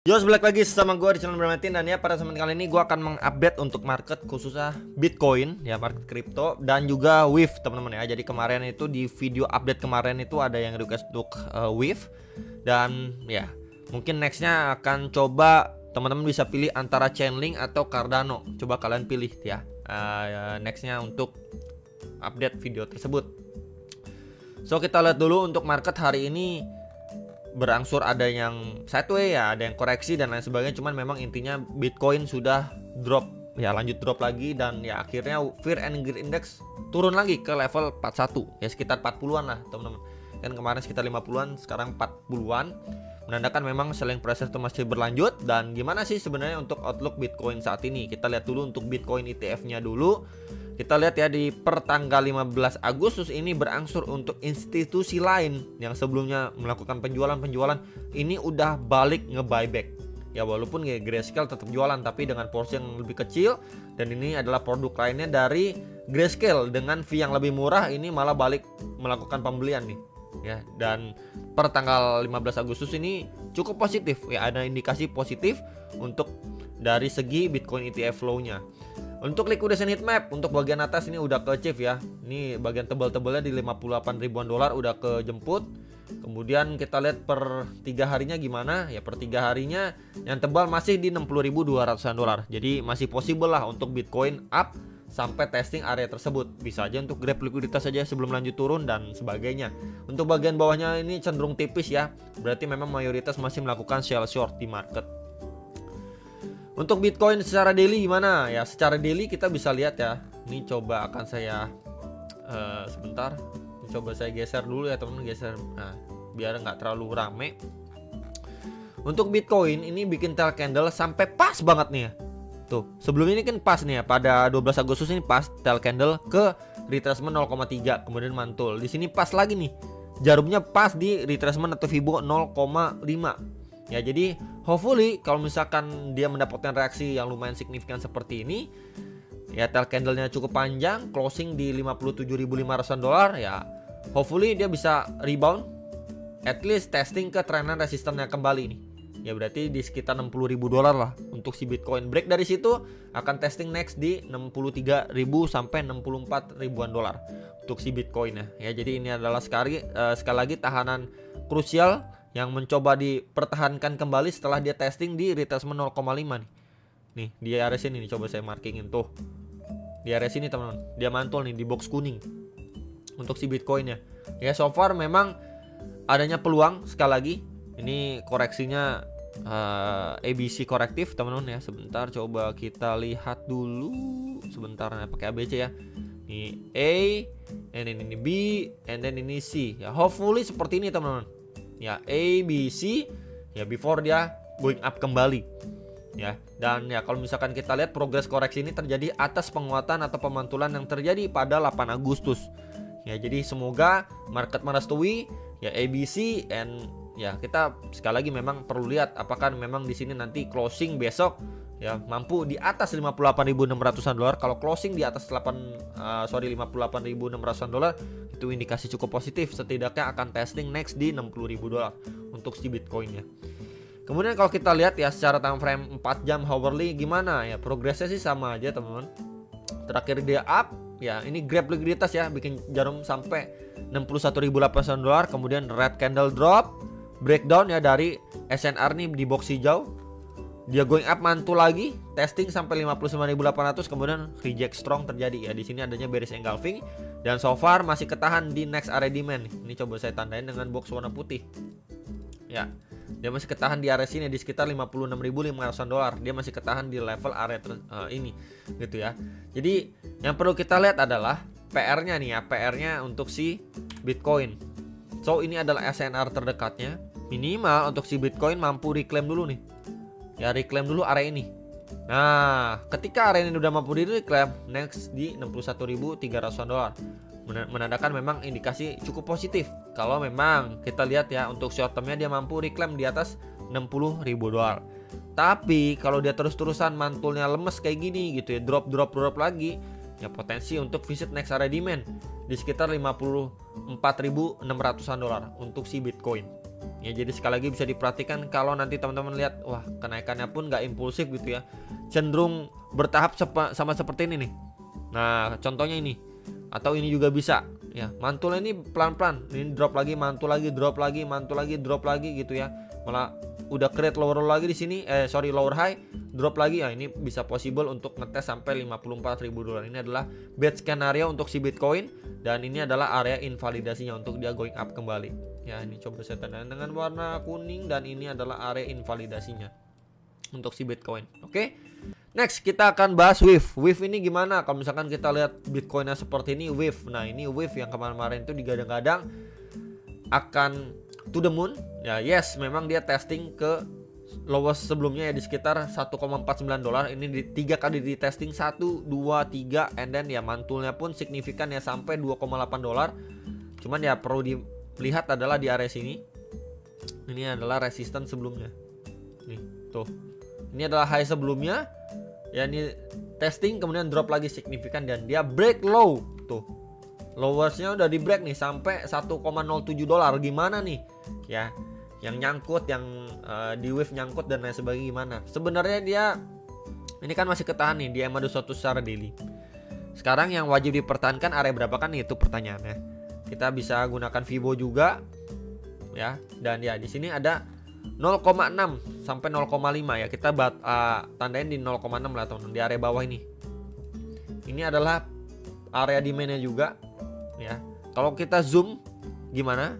Yo, balik lagi sama gue di channel Bermatin. Dan ya, pada kesempatan kali ini gue akan mengupdate untuk market khususnya Bitcoin, ya market kripto, dan juga Wave teman-teman ya. Jadi kemarin itu di video update kemarin itu ada yang request untuk Wave. Dan ya mungkin nextnya akan coba teman-teman bisa pilih antara Chainlink atau Cardano. Coba kalian pilih ya nextnya untuk update video tersebut. So kita lihat dulu untuk market hari ini. Berangsur ada yang sideways ya, ada yang koreksi dan lain sebagainya. Cuman memang intinya Bitcoin sudah drop ya, lanjut drop lagi. Dan ya akhirnya Fear and Greed Index turun lagi ke level 41 ya, sekitar 40-an lah teman-teman. Kan kemarin sekitar 50-an, sekarang 40-an, menandakan memang selling pressure itu masih berlanjut. Dan gimana sih sebenarnya untuk outlook Bitcoin saat ini? Kita lihat dulu untuk Bitcoin ETF-nya dulu. Kita lihat ya, di pertanggal 15 Agustus ini berangsur untuk institusi lain yang sebelumnya melakukan penjualan ini udah balik nge-buyback. Ya walaupun ya Grayscale tetap jualan tapi dengan porsi yang lebih kecil, dan ini adalah produk lainnya dari Grayscale dengan fee yang lebih murah, ini malah balik melakukan pembelian nih. Ya, dan per tanggal 15 Agustus ini cukup positif ya, ada indikasi positif untuk dari segi Bitcoin ETF flow-nya. Untuk liquidation heatmap untuk bagian atas ini udah ke achieve ya. Ini bagian tebal-tebalnya di 58 ribuan dolar udah kejemput. Kemudian kita lihat per 3 harinya gimana ya. Per 3 harinya yang tebal masih di 60.200-an dolar. Jadi masih possible lah untuk Bitcoin up sampai testing area tersebut. Bisa aja untuk grab likuiditas saja sebelum lanjut turun dan sebagainya. Untuk bagian bawahnya ini cenderung tipis ya. Berarti memang mayoritas masih melakukan sell short di market. Untuk Bitcoin secara daily gimana? Ya secara daily kita bisa lihat ya. Ini coba akan saya sebentar. Ini coba saya geser dulu ya teman-teman, geser. Nah, biar nggak terlalu rame. Untuk Bitcoin ini bikin tail candle sampai pas banget nih ya. Tuh, sebelum ini kan pas nih ya, pada 12 Agustus ini pas tail candle ke retracement 0,3 kemudian mantul. Di sini pas lagi nih. Jarumnya pas di retracement atau Fibo 0,5. Ya jadi hopefully kalau misalkan dia mendapatkan reaksi yang lumayan signifikan seperti ini, ya tail candlenya cukup panjang, closing di 57.500-an dolar, ya hopefully dia bisa rebound, at least testing ke trendan resistannya kembali nih. Ya berarti di sekitar 60.000 dolar lah untuk si Bitcoin. Break dari situ akan testing next di 63.000 sampai 64 ribuan dolar untuk si Bitcoin ya. Jadi ini adalah sekali lagi tahanan krusial yang mencoba dipertahankan kembali setelah dia testing di retracement 0,5 nih. Nih di area sini nih, coba saya markingin tuh. Di area sini teman-teman, dia mantul nih di box kuning untuk si Bitcoinnya. Ya so far memang adanya peluang sekali lagi. Ini koreksinya ABC korektif teman-teman ya. Sebentar coba kita lihat dulu sebentar ya, pakai ABC ya. Ini A, and ini B, and then ini C. Ya hopefully seperti ini teman-teman. Ya A, B, C ya before dia going up kembali ya. Dan ya kalau misalkan kita lihat progres koreksi ini terjadi atas penguatan atau pemantulan yang terjadi pada 8 Agustus ya. Jadi semoga market merestui ya ABC, and ya kita sekali lagi memang perlu lihat apakah memang di sini nanti closing besok ya mampu di atas 58.600-an dolar. Kalau closing di atas 58.600-an dolar, itu indikasi cukup positif, setidaknya akan testing next di 60.000 dolar untuk si Bitcoinnya. Kemudian kalau kita lihat ya secara time frame 4 jam hourly gimana ya, progresnya sih sama aja teman-teman. Terakhir dia up ya, ini grab likuiditas ya, bikin jarum sampai 61.800 dolar. Kemudian red candle drop, breakdown ya dari SNR nih di box hijau. Dia going up mantul lagi, testing sampai 59.800, kemudian reject strong terjadi ya. Di sini adanya bearish engulfing dan so far masih ketahan di next area demand. Ini coba saya tandain dengan box warna putih. Ya, dia masih ketahan di area sini di sekitar 56.500-an dolar. Dia masih ketahan di level area ini gitu ya. Jadi yang perlu kita lihat adalah PR-nya nih ya, PR-nya untuk si Bitcoin. So ini adalah SNR terdekatnya. Minimal untuk si Bitcoin mampu reclaim dulu nih. Ya reclaim dulu area ini. Nah ketika area ini udah mampu di reclaim, next di 61.300-an dolar, menandakan memang indikasi cukup positif. Kalau memang kita lihat ya untuk short termnya dia mampu reclaim di atas 60.000 dolar. Tapi kalau dia terus-terusan mantulnya lemes kayak gini gitu ya, drop lagi, ya potensi untuk visit next area demand di sekitar 54.600-an dolar untuk si Bitcoin. Ya, jadi sekali lagi bisa diperhatikan kalau nanti teman-teman lihat, wah kenaikannya pun nggak impulsif gitu ya, cenderung bertahap sama seperti ini nih. Nah contohnya ini, atau ini juga bisa ya, mantulnya ini pelan-pelan, ini drop lagi, mantul lagi, drop lagi, mantul lagi, drop lagi gitu ya, malah udah create lower low lagi di sini, lower high, drop lagi ya. Ini bisa possible untuk ngetes sampai $54.000. Ini adalah bad scenario untuk si Bitcoin, dan ini adalah area invalidasinya untuk dia going up kembali. Ya, ini coba saya tandain dengan warna kuning, dan ini adalah area invalidasinya untuk si Bitcoin. Oke. Next kita akan bahas wave. Wave ini gimana? Kalau misalkan kita lihat Bitcoinnya seperti ini, wave. Nah, ini wave yang kemarin-kemarin itu digadang-gadang akan to the moon. Ya, yes, memang dia testing ke lowest sebelumnya ya di sekitar $1,49. Ini di 3 kali di testing, 1, 2, 3, and then ya mantulnya pun signifikan ya sampai $2,8. Cuman ya perlu dilihat adalah di area sini. Ini adalah resistance sebelumnya. Nih, tuh. Ini adalah high sebelumnya. Ya, ini testing kemudian drop lagi signifikan dan dia break low. Tuh. Lowersnya udah di break nih sampai $1,07. Gimana nih? Ya, yang nyangkut, yang di wave nyangkut dan lain sebagainya gimana? Sebenarnya dia ini kan masih ketahan nih di EMA21 secara daily. Sekarang yang wajib dipertahankan area berapa kan, itu pertanyaannya. Kita bisa gunakan Fibo juga ya, dan ya di sini ada 0,6 sampai 0,5 ya. Kita tandain di 0,6 lah teman-teman, di area bawah ini. Ini adalah area demand-nya juga ya. Kalau kita zoom gimana?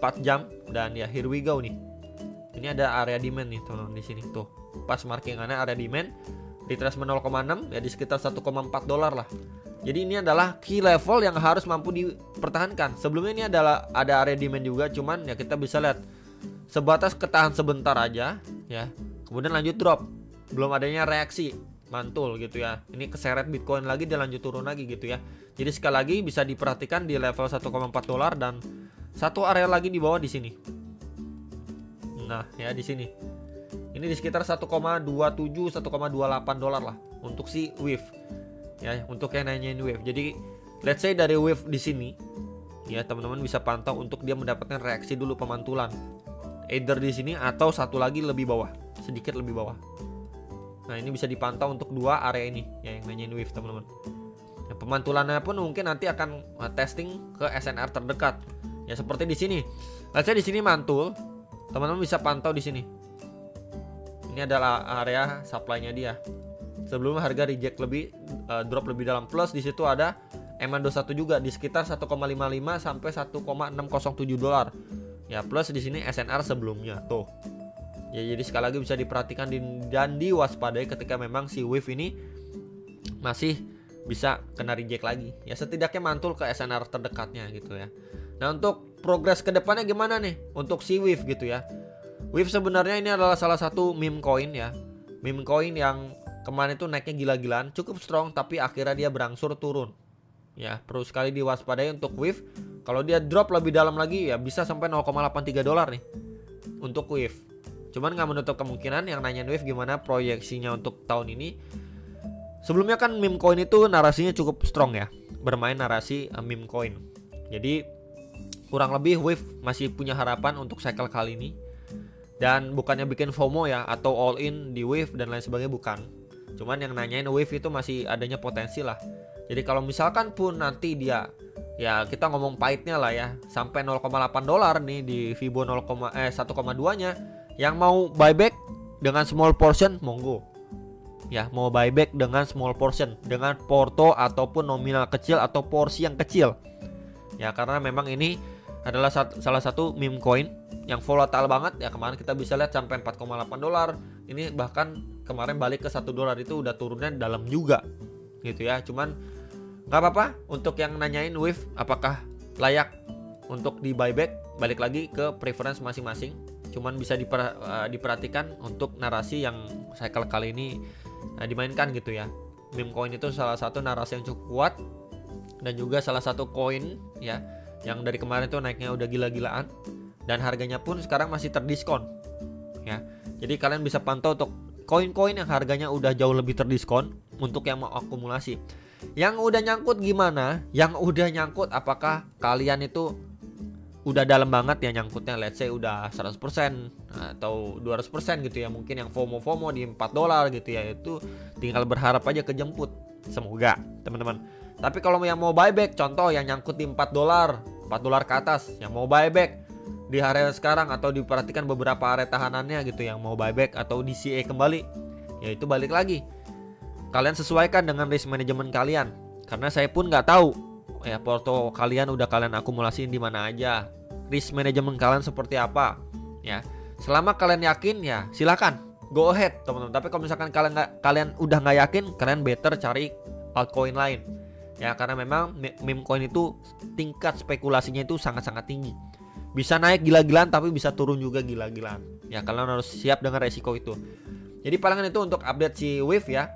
4 jam dan ya here we go nih. Ini ada area demand nih teman-teman di sini tuh. Pas markingannya area demand di retracement 0,6 ya, di sekitar $1,4 lah. Jadi ini adalah key level yang harus mampu dipertahankan. Sebelumnya ini adalah ada area demand juga, cuman ya kita bisa lihat sebatas ketahan sebentar aja ya. Kemudian lanjut drop. Belum adanya reaksi mantul gitu ya. Ini keseret Bitcoin lagi dan lanjut turun lagi gitu ya. Jadi sekali lagi bisa diperhatikan di level $1,4 dan satu area lagi di bawah di sini. Nah, ya di sini. Ini di sekitar 1,27 $1,28 lah untuk si wave. Ya, untuk yang nanyain wave. Jadi let's say dari wave di sini ya, teman-teman bisa pantau untuk dia mendapatkan reaksi dulu pemantulan. Either di sini atau satu lagi lebih bawah, sedikit lebih bawah. Nah, ini bisa dipantau untuk dua area ini ya, yang nanyain wave teman-teman. Nah, pemantulannya pun mungkin nanti akan testing ke SNR terdekat. Ya seperti di sini. Let's say di sini mantul, teman-teman bisa pantau di sini. Ini adalah area supply-nya dia. Sebelum harga reject lebih, drop lebih dalam, plus di situ ada EMA21 juga di sekitar 1,55 sampai $1,607. Ya, plus di sini SNR sebelumnya tuh. Ya, jadi sekali lagi bisa diperhatikan dan diwaspadai ketika memang si wave ini masih bisa kena reject lagi. Ya, setidaknya mantul ke SNR terdekatnya gitu ya. Nah, untuk progres ke depannya gimana nih untuk si wave gitu ya. Wave sebenarnya ini adalah salah satu meme coin ya. Meme coin yang kemarin itu naiknya gila-gilaan, cukup strong, tapi akhirnya dia berangsur turun. Ya, perlu sekali diwaspadai untuk wave. Kalau dia drop lebih dalam lagi ya bisa sampai $0,83 nih untuk wave. Cuman nggak menutup kemungkinan yang nanyain wave gimana proyeksinya untuk tahun ini. Sebelumnya kan meme coin itu narasinya cukup strong ya, bermain narasi meme coin. Jadi kurang lebih wave masih punya harapan untuk cycle kali ini. Dan bukannya bikin FOMO ya, atau all in di wave dan lain sebagainya, bukan. Cuman yang nanyain wave itu masih adanya potensi lah. Jadi kalau misalkan pun nanti dia, ya kita ngomong pahitnya lah ya, sampai $0,8 nih di Fibo 1,2 nya, yang mau buyback dengan small portion monggo. Ya, mau buyback dengan small portion, dengan porto ataupun nominal kecil atau porsi yang kecil. Ya, karena memang ini adalah salah satu meme coin yang volatile banget ya. Kemarin kita bisa lihat sampai $4,8. Ini bahkan kemarin balik ke $1 itu udah turunnya dalam juga gitu ya. Cuman nggak apa-apa untuk yang nanyain wave apakah layak untuk di buyback, balik lagi ke preference masing-masing. Cuman bisa diperhatikan untuk narasi yang cycle kali ini dimainkan gitu ya. Meme coin itu salah satu narasi yang cukup kuat, dan juga salah satu koin ya yang dari kemarin tuh naiknya udah gila-gilaan, dan harganya pun sekarang masih terdiskon ya. Jadi kalian bisa pantau untuk koin-koin yang harganya udah jauh lebih terdiskon untuk yang mau akumulasi. Yang udah nyangkut gimana? Yang udah nyangkut apakah kalian itu udah dalam banget ya nyangkutnya, let's say udah 100% atau 200% gitu ya, mungkin yang FOMO di $4 gitu ya, itu tinggal berharap aja kejemput, semoga teman-teman. Tapi kalau yang mau buyback, contoh yang nyangkut di $4 ke atas, yang mau buyback di area sekarang atau diperhatikan beberapa area tahanannya gitu, yang mau buyback atau DCA kembali, ya itu balik lagi kalian sesuaikan dengan risk management kalian, karena saya pun nggak tahu ya porto kalian udah kalian akumulasiin di mana aja, risk management kalian seperti apa ya. Selama kalian yakin ya silakan go ahead teman-teman. Tapi kalau misalkan kalian udah nggak yakin, kalian better cari altcoin lain ya, karena memang meme coin itu tingkat spekulasinya itu sangat-sangat tinggi, bisa naik gila-gilaan tapi bisa turun juga gila-gilaan ya, kalian harus siap dengan resiko itu. Jadi palingan itu untuk update si Wave ya.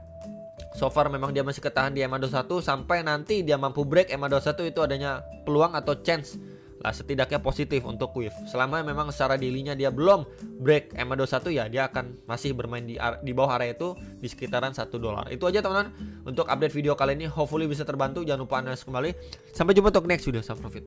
So far memang dia masih ketahan di EMA21, sampai nanti dia mampu break EMA21 itu adanya peluang atau chance lah setidaknya positif untuk Wave. Selama memang secara daily-nya dia belum break EMA21 ya, dia akan masih bermain di bawah area itu di sekitaran $1. Itu aja teman-teman untuk update video kali ini, hopefully bisa terbantu. Jangan lupa analis kembali. Sampai jumpa untuk next video. Save profit.